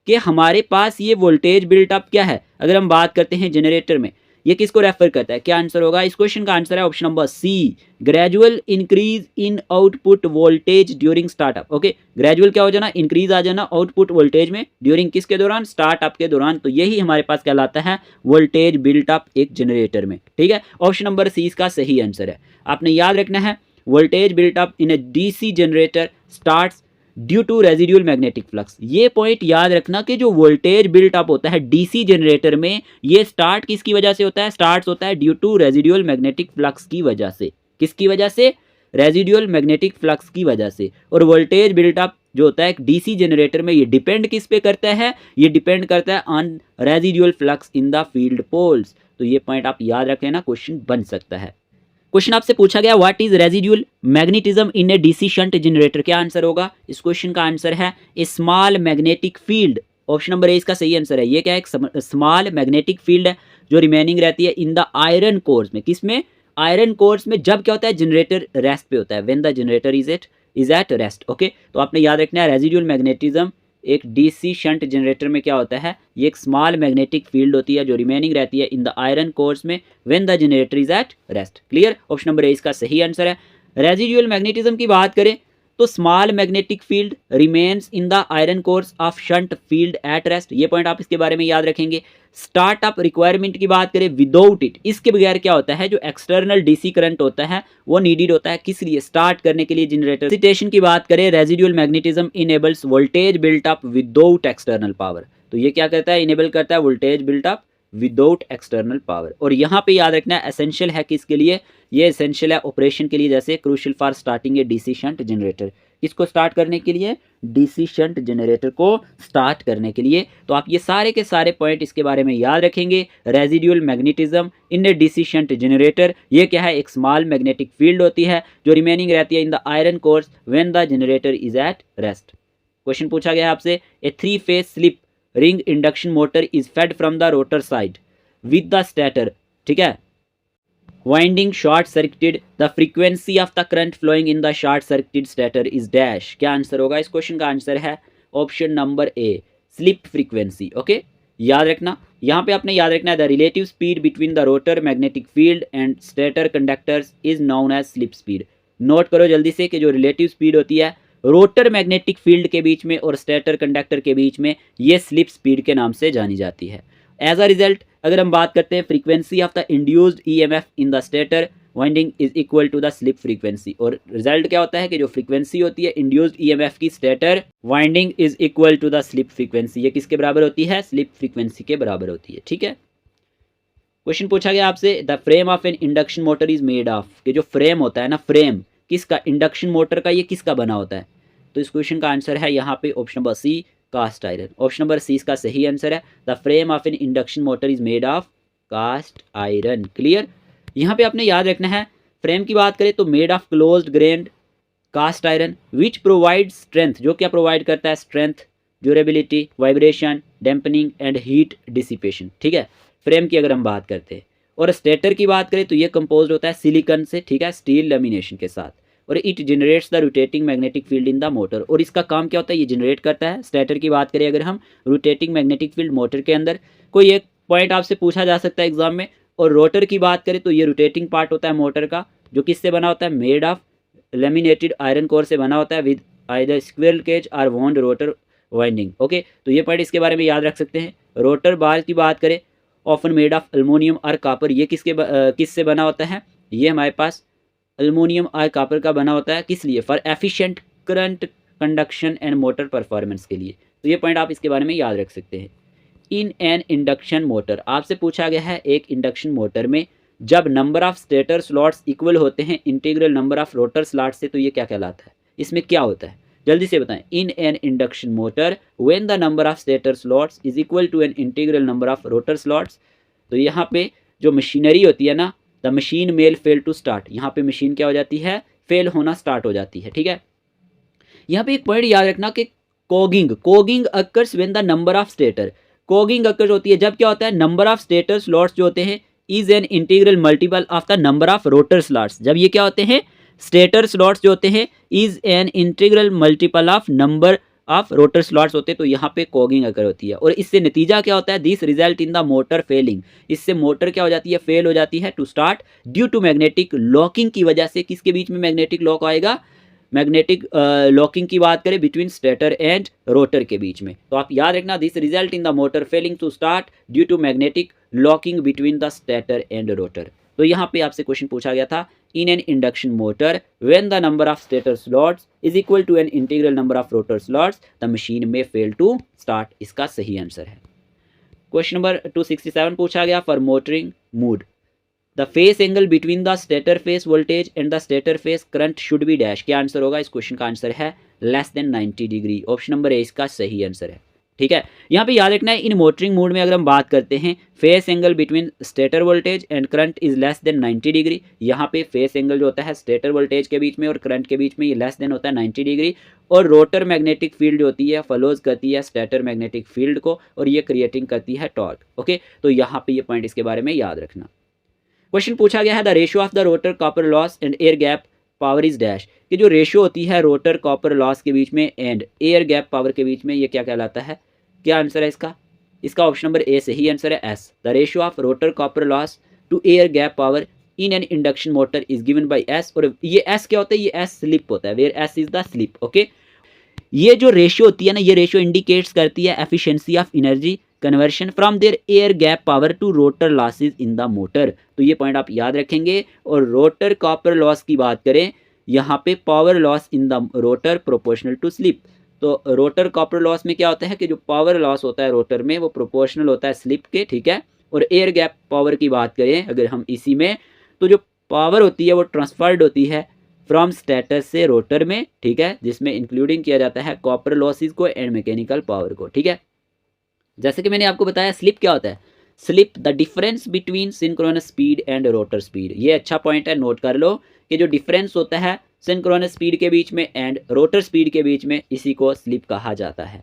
कि हमारे पास ये वोल्टेज बिल्ट अप क्या है? अगर हम बात करते हैं जनरेटर में, ये किसको रेफर करता है? क्या आंसर होगा? इस क्वेश्चन का आंसर है option number C, gradual increase in output voltage during startup. Okay, gradual क्या हो जाना? इंक्रीज आ जाना आउटपुट वोल्टेज में ड्यूरिंग किसके दौरान? स्टार्टअप के दौरान। तो यही हमारे पास कहलाता है वोल्टेज बिल्ट अप एक जनरेटर में। ठीक है, ऑप्शन नंबर सी इसका सही आंसर है। आपने याद रखना है voltage built up in a DC generator starts due to residual magnetic flux. ये पॉइंट याद रखना कि जो वोल्टेज बिल्ट अप होता है डीसी जनरेटर में, ये स्टार्ट किसकी वजह से होता है? स्टार्ट होता है due to residual magnetic flux की वजह से। किसकी वजह से? रेजिडुअल मैग्नेटिक फ्लक्स की वजह से। और वोल्टेज बिल्ट अप जो होता है डीसी जनरेटर में, ये डिपेंड किस पे करता है? ये डिपेंड करता है on residual flux in the field poles. तो ये पॉइंट आप याद रख लेना, क्वेश्चन बन सकता है। क्वेश्चन आपसे पूछा गया what is residual magnetism in a DC shunt generator. क्या आंसर होगा? इस क्वेश्चन का आंसर है a small magnetic field. Option number A इसका सही आंसर है। ये क्या है? एक स्मॉल मैग्नेटिक फील्ड है जो रिमेनिंग रहती है इन द आयरन कोर्स में। किसमें? आयरन कोर्स में। जब क्या होता है? जनरेटर रेस्ट पे होता है, when the generator is at rest. Okay, तो आपने याद रखना है रेजिडुअल मैग्नेटिज्म एक डीसी शंट जनरेटर में क्या होता है? ये एक स्मॉल मैग्नेटिक फील्ड होती है जो रिमेनिंग रहती है इन द आयरन कोर्स में when the generator is at rest. Clear, option number A इसका सही आंसर है। रेजिडुअल मैग्नेटिज्म की बात करें तो small magnetic field remains in the iron course of shunt field at rest, ये पॉइंट आप इसके बारे में याद रखेंगे। स्टार्टअप रिक्वायरमेंट की बात करें, विदाउट इट, इसके बगैर क्या होता है, जो एक्सटर्नल डीसी करंट होता है वो नीडेड होता है, किस लिए, स्टार्ट करने के लिए जनरेटर। सिटेशन की बात करें, residual magnetism enables voltage built up without external power, तो ये क्या करता है, इनेबल करता है voltage built up without external power. और यहाँ पे याद रखना है एसेंशियल है किसके लिए, ये एसेंशियल है ऑपरेशन के लिए, जैसे crucial for starting A DC shunt generator, किसको स्टार्ट करने के लिए, डीसी शंट जनरेटर को स्टार्ट करने के लिए। तो आप ये सारे के सारे पॉइंट इसके बारे में याद रखेंगे। Residual magnetism in a DC shunt generator, ये क्या है, एक स्मॉल मैग्नेटिक फील्ड होती है जो रिमेनिंग रहती है in the iron cores when the generator is at rest. Question पूछा गया आपसे, a 3 phase slip ring induction motor is fed from the rotor side with the stator, ठीक है, winding short circuited, the frequency of the current flowing in the short circuited stator is dash. क्या answer होगा इस question का, answer है option number A, slip frequency. Okay, याद रखना, यहाँ पे आपने याद रखना है the relative speed between the rotor magnetic field and stator conductors is known as slip speed. Note करो जल्दी से कि जो रिलेटिव स्पीड होती है रोटर मैग्नेटिक फील्ड के बीच में और स्टेटर कंडक्टर के बीच में, ये स्लिप स्पीड के नाम से जानी जाती है। एज अ रिजल्ट अगर हम बात करते हैं, frequency of the induced EMF in the stator winding is equal to the slip frequency, और रिजल्ट क्या होता है कि जो फ्रीक्वेंसी होती है इंड्यूस्ड ईएमएफ की stator winding is equal to the slip frequency, ये किसके बराबर होती है, स्लिप फ्रीक्वेंसी के बराबर होती है। ठीक है, क्वेश्चन पूछा गया आपसे, the frame of an induction motor is made of, कि जो फ्रेम होता है ना, फ्रेम किसका, इंडक्शन मोटर का, ये किसका बना होता है, तो इस क्वेश्चन का आंसर है यहाँ पे option number C, cast iron. Option number C इसका सही आंसर है, the frame of an induction motor is made of cast iron. Clear, यहाँ पे आपने याद रखना है, फ्रेम की बात करें तो made of closed grained cast iron which provide strength, जो क्या प्रोवाइड करता है, strength, durability, vibration, damping and heat dissipation. ठीक है, फ्रेम की अगर हम बात करते हैं, और स्टेटर की बात करें तो ये कंपोज होता है सिलिकॉन से, ठीक है, स्टील लेमिनेशन के साथ, और it generates the rotating magnetic field in the motor, और इसका काम क्या होता है, ये जनरेट करता है। स्टेटर की बात करें अगर हम, रोटेटिंग मैग्नेटिक फील्ड मोटर के अंदर, कोई एक पॉइंट आपसे पूछा जा सकता है एग्जाम में। और रोटर की बात करें तो ये रोटेटिंग पार्ट होता है मोटर का, जो किससे बना होता है, made of laminated iron core से बना होता है विद आइदर स्क्विरल केज और वॉन्ड रोटर वाइंडिंग। ओके, तो ये पॉइंट इसके बारे में याद रख सकते हैं। रोटर बार की बात करें, ऑफन मेड ऑफ एल्युमिनियम और कॉपर, ये किससे बना होता है, ये हमारे पास एल्युमिनियम और कॉपर का बना होता है, किस लिए, for efficient current conduction and motor performance के लिए। तो ये पॉइंट आप इसके बारे में याद रख सकते हैं। इन एन इंडक्शन मोटर, आपसे पूछा गया है एक इंडक्शन मोटर में जब number of stator slots equal होते हैं integral number of rotor slots से, तो ये क्या कहलाता है, इसमें क्या होता है, जल्दी से बताएं। In an induction motor when the number of stator slots is equal to an integral number of rotor slots, तो यहाँ पे जो मशीनरी होती है ना, the machine may fail to start, यहाँ पे मशीन क्या हो जाती है, फेल होना स्टार्ट हो जाती है। ठीक है, यहाँ पे एक पॉइंट याद रखना कि कोगिंग occurs when the number of stator, कोगिंग occurs होती है जब क्या होता है, नंबर ऑफ स्टेटर स्लॉट्स जो होते हैं is an integral multiple of the number of rotor slots, जब ये क्या होते हैं, स्टेटर स्लॉट्स जो होते हैं is an integral multiple of number of rotor slots होते हैं, तो यहाँ पे कोगिंग अकर होती है। और इससे नतीजा क्या होता है, this result in the motor failing, इससे मोटर क्या हो जाती है, फेल हो जाती है to start due to magnetic locking की वजह से। किसके बीच में मैग्नेटिक लॉक आएगा, मैग्नेटिक लॉकिंग की बात करें बिटवीन स्टेटर एंड रोटर के बीच में। तो आप याद रखना, this result in the motor failing to start due to magnetic locking between the stator and rotor. तो यहाँ पे आपसे क्वेश्चन पूछा गया था, in an induction motor when the number of stator slots is equal to an integral number of rotor slots the machine may fail to start, इसका सही answer है। क्वेश्चन नंबर 267 पूछा गया, for motoring mode the phase angle between the stator phase voltage and the stator face current should be dash. क्या answer होगा इस question का, answer है less than 90 degree. Option number A इसका सही आंसर है। ठीक है, यहाँ पे याद रखना है, इन मोटरिंग मोड में अगर हम बात करते हैं, face angle between stator voltage and current is less than 90 degree. यहाँ पे फेस एंगल जो होता है स्टेटर वोल्टेज के बीच में और करंट के बीच में, ये लेस देन होता है 90 डिग्री। और रोटर मैग्नेटिक फील्ड जो होती है फॉलोज करती है स्टेटर मैग्नेटिक फील्ड को, और ये क्रिएटिंग करती है टॉर्क। ओके, तो यहाँ पे ये पॉइंट इसके बारे में याद रखना। क्वेश्चन पूछा गया है, the ratio of the rotor copper loss and air gap power is dash, कि जो रेशियो होती है रोटर कॉपर लॉस के बीच में एंड एयर गैप पावर के बीच में, ये क्या कहलाता है, क्या आंसर है इसका, इसका ऑप्शन नंबर ए सही आंसर है, S. The ratio of rotor copper loss to air gap power in an induction motor is given by S, और ये एस क्या होता है, ये एस स्लिप होता है, where S is the slip. Okay, ये जो रेशियो होती है ना, ये रेशियो इंडिकेट्स करती है efficiency of energy conversion from their air gap power to rotor losses in the motor. तो ये पॉइंट आप याद रखेंगे। और रोटर कॉपर लॉस की बात करें, यहाँ पे power loss in the rotor proportional to slip. तो रोटर कॉपर लॉस में क्या होता है कि जो पावर लॉस होता है रोटर में वो प्रोपोर्शनल होता है स्लिप के, ठीक है। और एयर गैप पावर की बात करें अगर हम इसी में, तो जो पावर होती है वो ट्रांसफर्ड होती है फ्रॉम स्टेटर से रोटर में, ठीक है, जिसमें इंक्लूडिंग किया जाता है कॉपर लॉसेज को एंड मैकेनिकल पावर को, ठीक है। जैसे कि मैंने आपको बताया स्लिप क्या होता है, slip the difference between synchronous speed and rotor speed. ये अच्छा पॉइंट है, नोट कर लो कि जो डिफरेंस होता है सिंक्रोनस स्पीड के बीच में एंड रोटर स्पीड के बीच में, इसी को स्लिप कहा जाता है।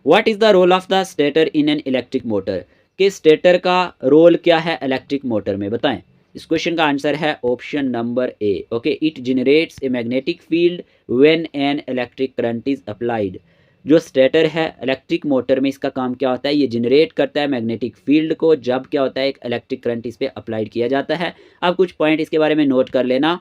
What is the role of the stator in an electric motor, कि स्टेटर का रोल क्या है इलेक्ट्रिक मोटर में, बताएं। इस क्वेश्चन का आंसर है option number A. Okay, it generates a magnetic field when an electric current is applied. जो स्टेटर है इलेक्ट्रिक मोटर में, इसका काम क्या होता है, ये जनरेट करता है मैग्नेटिक फील्ड को जब क्या होता है एक इलेक्ट्रिक करंट इस पर अप्लाइड किया जाता है। अब कुछ पॉइंट इसके बारे में नोट कर लेना।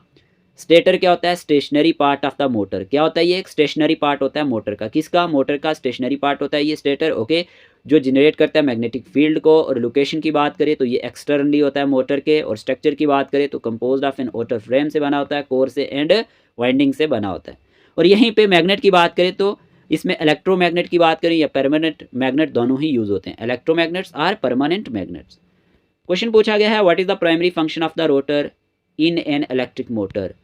स्टेटर क्या होता है, stationary part of the motor. क्या होता है, ये एक स्टेशनरी पार्ट होता है मोटर का। किसका, मोटर का स्टेशनरी पार्ट होता है ये स्टेटर। ओके, जो जनरेट करता है मैग्नेटिक फील्ड को। और लोकेशन की बात करें तो ये एक्सटर्नली होता है मोटर के। और स्ट्रक्चर की बात करें तो composed of an outer frame से बना होता है, कोर से एंड वाइंडिंग से बना होता है। और यहीं पे मैग्नेट की बात करें तो इसमें इलेक्ट्रोमैग्नेट की बात करें या परमानेंट मैग्नेट, दोनों ही यूज होते हैं, इलेक्ट्रोमैग्नेट्स और परमानेंट मैग्नेट्स। क्वेश्चन पूछा गया है what is the primary function of the rotor in an electric motor.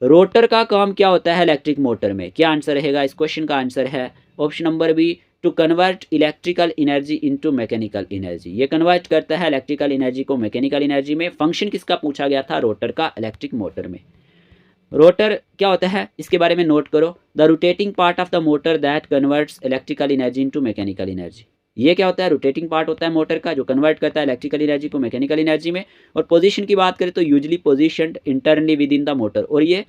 Rotor का काम क्या होता है इलेक्ट्रिक मोटर में, क्या आंसर रहेगा इस क्वेश्चन का आंसर है option number B, to convert electrical energy into mechanical energy. ये कन्वर्ट करता है इलेक्ट्रिकल एनर्जी को मैकेनिकल एनर्जी में। फंक्शन किसका पूछा गया था, रोटर का इलेक्ट्रिक मोटर में। रोटर क्या होता है इसके बारे में नोट करो, the rotating part of the motor that converts electrical energy into mechanical energy. ये क्या होता है, रोटेटिंग पार्ट होता है मोटर का जो कन्वर्ट करता है इलेक्ट्रिकल एनर्जी को मैकेनिकल एनर्जी में। और पोजीशन की बात करें तो usually positioned internally with in the motor, और ये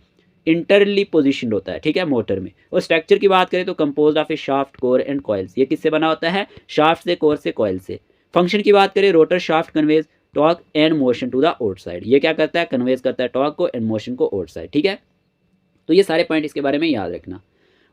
इंटरनली पोजीशनड होता है, ठीक है, मोटर में। और स्ट्रक्चर की बात करें तो composed of A shaft, core and coils. ये किससे बना होता है, शाफ्ट से, कोर से, कॉइल से। फंक्शन की बात करें, rotor shaft conveys torque and motion to the outside. ये क्या करता है, कन्वेज करता है टॉर्क को एंड मोशन को आउटसाइड, ठीक है। तो ये सारे पॉइंट इसके बारे में याद रखना।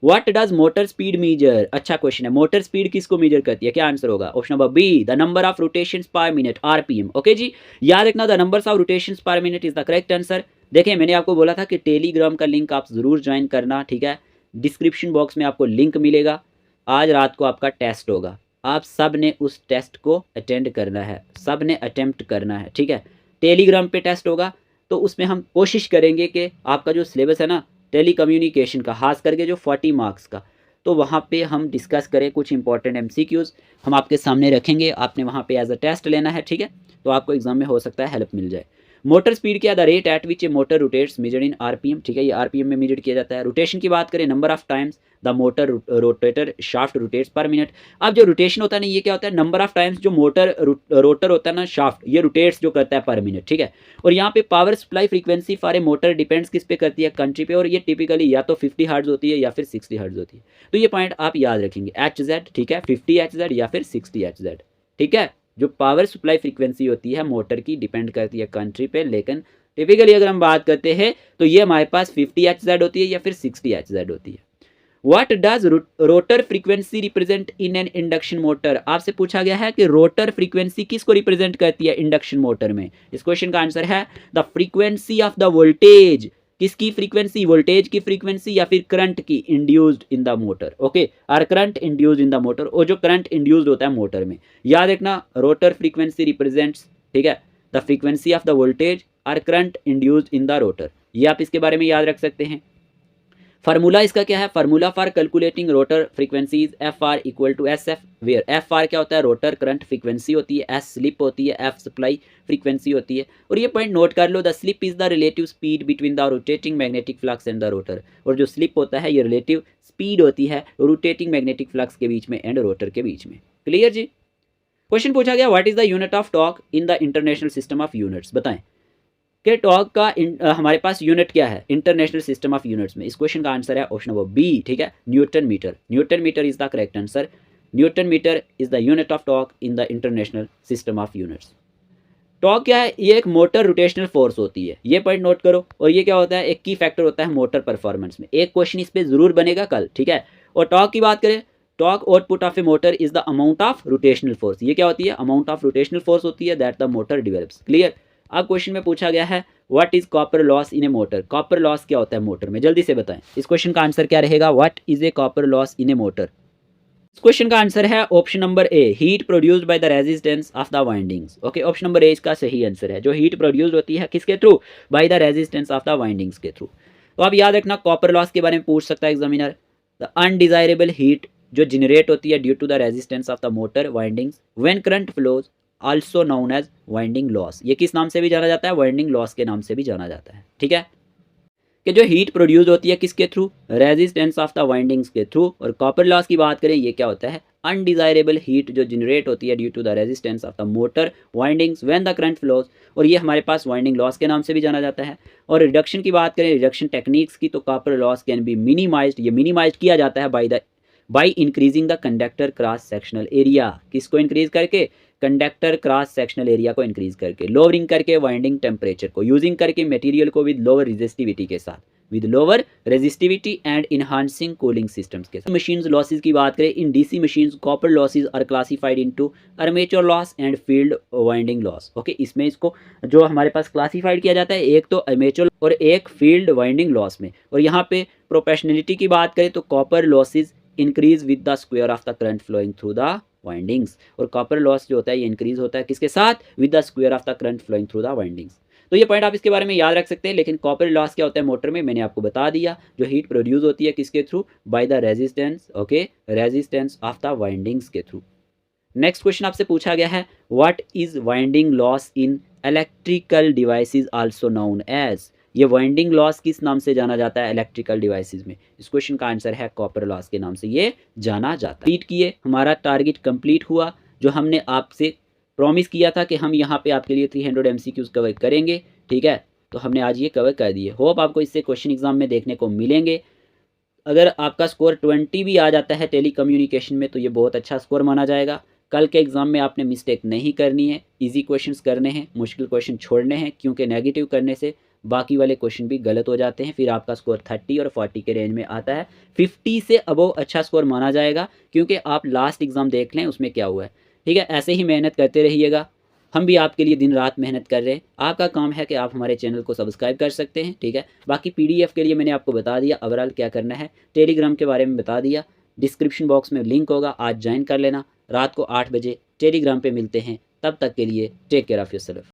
What does motor speed measure, अच्छा क्वेश्चन है, मोटर स्पीड किसको मीजर करती है, क्या आंसर होगा, option number B, the number of rotations per minute, RPM. Okay जी, याद रखना, the numbers of rotations per minute is the correct answer. देखिए मैंने आपको बोला था कि टेलीग्राम का लिंक आप ज़रूर ज्वाइन करना, ठीक है, डिस्क्रिप्शन बॉक्स में आपको लिंक मिलेगा। आज रात को आपका टेस्ट होगा, आप सब ने उस टेस्ट को अटेंड करना है, सब ने अटेम्प्ट करना है, ठीक है। टेलीग्राम पे टेस्ट होगा तो उसमें हम कोशिश करेंगे कि आपका जो सिलेबस है ना टेली कम्युनिकेशन का, खास करके जो 40 मार्क्स का, तो वहाँ पे हम डिस्कस करें, कुछ इंपॉर्टेंट एमसीक्यूज़ हम आपके सामने रखेंगे, आपने वहाँ पे एज अ टेस्ट लेना है, ठीक है। तो आपको एग्जाम में हो सकता है हेल्प मिल जाए। मोटर स्पीड क्या, the rate at which A motor rotates measured in RPM, ठीक है, ये आरपीएम में मेजर किया जाता है। रोटेशन की बात करें, number of times the motor rotator shaft rotates पर मिनट। अब जो रोटेशन होता है ना, ये क्या होता है, नंबर ऑफ टाइम्स जो मोटर रोटर होता है ना शाफ्ट, ये रोटेट्स जो करता है पर मिनट, ठीक है। और यहाँ पे power supply frequency for a motor depends किस पे करती है, कंट्री पे, और ये टिपिकली या तो 50 हर्ट्ज होती है या फिर 60 हर्ट्ज होती है। तो ये पॉइंट आप याद रखेंगे, HZ, ठीक है, 50 HZ या फिर 60 HZ, ठीक है। जो पावर सप्लाई फ्रीक्वेंसी होती है मोटर की डिपेंड करती है कंट्री पे, लेकिन टिपिकली अगर हम बात करते हैं तो ये हमारे पास 50 HZ होती है या फिर 60 HZ होती है। What does rotor frequency represent in an induction motor, आपसे पूछा गया है कि रोटर फ्रीक्वेंसी किसको रिप्रेजेंट करती है इंडक्शन मोटर में। इस क्वेश्चन का आंसर है the frequency of the voltage, किसकी फ्रीक्वेंसी, वोल्टेज की फ्रीक्वेंसी या फिर करंट की, induced in the motor, okay, और current induced in the motor, और जो करंट इंड्यूस्ड होता है मोटर में। याद रखना, रोटर फ्रीक्वेंसी रिप्रेजेंट्स, ठीक है, the frequency of the voltage और current induced in the rotor. ये आप इसके बारे में याद रख सकते हैं। फार्मूला इसका क्या है, formula for calculating rotor frequencies F R equal to S F, where F R क्या होता है, रोटर करंट फ्रीक्वेंसी होती है, एस स्लिप होती है, एफ सप्लाई फ्रीक्वेंसी होती है। और ये पॉइंट नोट कर लो, the slip is the relative speed between the rotating magnetic flux and the rotor. और जो स्लिप होता है ये रिलेटिव स्पीड होती है रोटेटिंग मैग्नेटिक फ्लक्स के बीच में एंड रोटर के बीच में। क्लियर जी। क्वेश्चन पूछा गया what is the unit of torque in the international system of units, बताएं कि टॉर्क का हमारे पास यूनिट क्या है इंटरनेशनल सिस्टम ऑफ यूनिट्स में। इस क्वेश्चन का आंसर है ऑप्शन नंबर बी, ठीक है, newton metre. Newton metre is the correct answer. Newton metre is the unit of torque in the international system of units. Torque क्या है, ये एक मोटर रोटेशनल फोर्स होती है, ये पॉइंट नोट करो। और ये क्या होता है, एक की फैक्टर होता है मोटर परफॉर्मेंस में। एक क्वेश्चन इस पे जरूर बनेगा कल, ठीक है। और टॉर्क की बात करें, torque output of A motor is the amount of rotational force. ये क्या होती है, अमाउंट ऑफ रोटेशनल फोर्स होती है that the motor develops. Clear. अब क्वेश्चन में पूछा गया है what is copper loss in A motor. Copper loss क्या होता है मोटर में, जल्दी से बताएं। इस क्वेश्चन का आंसर क्या रहेगा, what is a copper loss in A motor. इस क्वेश्चन का आंसर है option number A, heat produced by the resistance of the windings. Okay, option number A इसका सही आंसर है। जो हीट प्रोड्यूस्ड होती है किसके through, by the resistance of the windings के थ्रू। तो अब याद रखना कॉपर लॉस के बारे में पूछ सकता है एग्जामिनर। द अनडिजायरेबल हीट जो जनरेट होती है due to the resistance of the motor windings when current flows also known as winding loss. ये किस नाम से भी जाना जाता है, वाइंडिंग लॉस के नाम से भी जाना जाता है, ठीक है। कि जो हीट प्रोड्यूस होती है किसके through, resistance of the windings के थ्रू। और कॉपर लॉस की बात करें, ये क्या होता है, अनडिजायरेबल हीट जो जनरेट होती है due to the resistance of the motor windings when the current flows. और ये हमारे पास वाइंडिंग लॉस के नाम से भी जाना जाता है। और रिडक्शन की बात करें, रिडक्शन टेक्निक्स की, तो copper loss can be minimised, ये मिनिमाइज किया जाता है by increasing the conductor cross sectional area. किसको इंक्रीज करके, कंडक्टर क्रॉस सेक्शनल एरिया को इंक्रीज करके, लोअरिंग करके वाइंडिंग टेम्परेचर को, यूजिंग करके मटेरियल को विद लोअर रेजिस्टिविटी के साथ, with lower resistivity and enhancing cooling systems के साथ। मशीन्स लॉसेज की बात करें, in DC machines copper losses are classified into armature loss and field winding loss. Okay, इसमें इसको जो हमारे पास क्लासिफाइड किया जाता है, एक तो आर्मेचर और एक फील्ड वाइंडिंग लॉस में। और यहाँ पे प्रोपोर्शनलिटी की बात करें तो copper losses increase with the square of the current flowing through the windings. और कॉपर लॉस जो होता है ये इंक्रीज होता है किसके साथ, with the square of the current flowing through the windings. तो ये पॉइंट आप इसके बारे में याद रख सकते हैं। लेकिन कॉपर लॉस क्या होता है मोटर में, मैंने आपको बता दिया। जो हीट प्रोड्यूस होती है किसके through, by the resistance, okay, resistance of the windings के थ्रू। नेक्स्ट क्वेश्चन आपसे पूछा गया है what is winding loss in electrical devices also known as. ये वाइंडिंग लॉस किस नाम से जाना जाता है इलेक्ट्रिकल डिवाइसेस में। इस क्वेश्चन का आंसर है कॉपर लॉस के नाम से ये जाना जाता है। रीड किए, हमारा टारगेट कंप्लीट हुआ। जो हमने आपसे प्रॉमिस किया था कि हम यहाँ पे आपके लिए 300 MCQs कवर करेंगे, ठीक है, तो हमने आज ये कवर कर दिए। होप आपको इससे क्वेश्चन एग्जाम में देखने को मिलेंगे। अगर आपका स्कोर 20 भी आ जाता है टेली कम्युनिकेशन में तो ये बहुत अच्छा स्कोर माना जाएगा। कल के एग्ज़ाम में आपने मिस्टेक नहीं करनी है, इजी क्वेश्चंस करने हैं, मुश्किल क्वेश्चन छोड़ने हैं, क्योंकि नेगेटिव करने से बाकी वाले क्वेश्चन भी गलत हो जाते हैं। फिर आपका स्कोर 30 और 40 के रेंज में आता है। 50 से अबव अच्छा स्कोर माना जाएगा, क्योंकि आप लास्ट एग्ज़ाम देख लें उसमें क्या हुआ है, ठीक है। ऐसे ही मेहनत करते रहिएगा, हम भी आपके लिए दिन रात मेहनत कर रहे हैं। आपका काम है कि आप हमारे चैनल को सब्सक्राइब कर सकते हैं, ठीक है। बाकी PDF के लिए मैंने आपको बता दिया ओवरऑल क्या करना है, टेलीग्राम के बारे में बता दिया, डिस्क्रिप्शन बॉक्स में लिंक होगा, आज ज्वाइन कर लेना। रात को 8 बजे टेलीग्राम पे मिलते हैं, तब तक के लिए टेक केयर ऑफ़ योरसेल्फ।